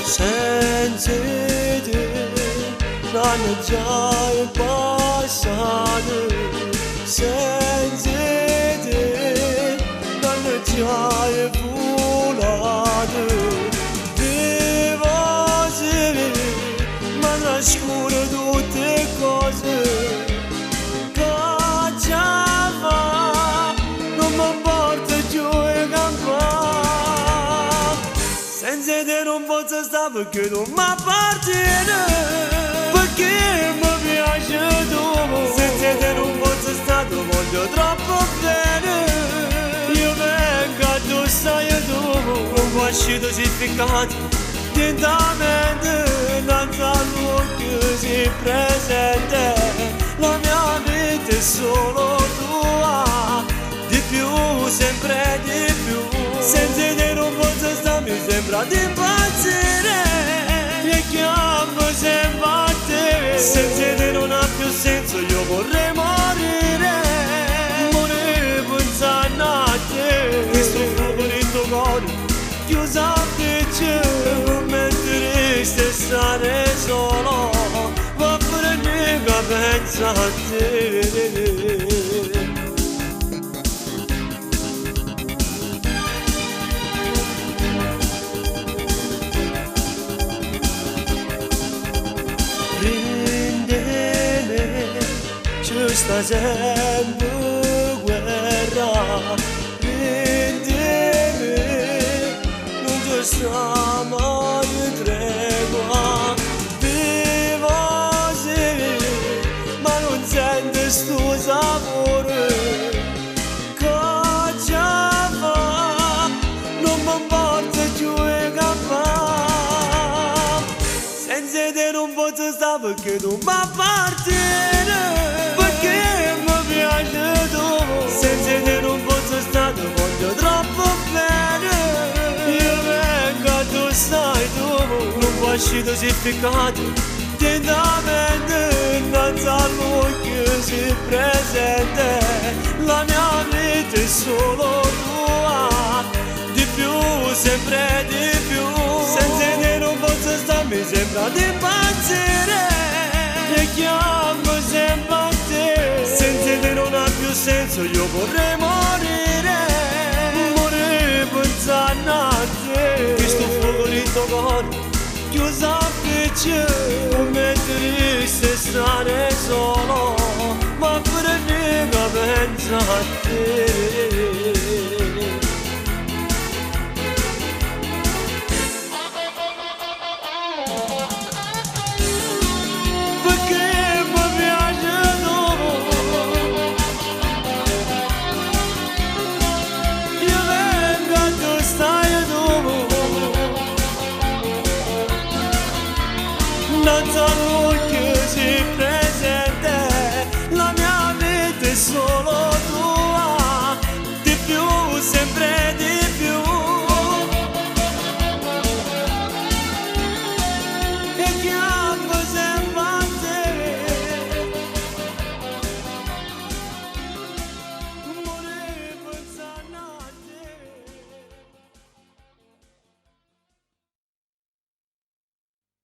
Senza te non già è passato, senza te non già è volato. Vivo se ma nascono tutte cose che già va, non mi porta giù e campare. Senza te non posso stare perché non mi appartiene, perché mi piace tu. Senza te non posso stare, voglio troppo bene. Io vengo a tu, stai tu, un vascito significato lentamente, senza luogo si presente. La mia vita è solo tua, di più, sempre di più. Senza te non posso stare, mi sembra di impazzire, e chiamo sempre a te. Senza te non ha più senso, io vorrei morire, morire pensando a te. Questo fuoco nel tuo cuore, chiuso a picce, mentre stai stare solo, va pure che pensa a te. Sta sempre guerra, prendimi, non ci sta mai tregua. Vivo sì, ma non sento sto sapore che già fa, non mi porta giù e campare. Senza te non posso stare perché non mi appartiene, senza te non posso stare, voglio troppo bene. Io vengo a tu, stai tu, non vascito significato lentamente, senza luogo si presente. La mia vita è solo tua, di più, sempre di più. Senza te non posso stare, mi sembra di impazzire, e chiamo sempre a te. Senza te non ha più senso, io vorrei morire, morire pensando a te. Questo fuoco nel tuo cuore, chiuso a picce, mentre stai stare solo, ma pure che pensa a te. Not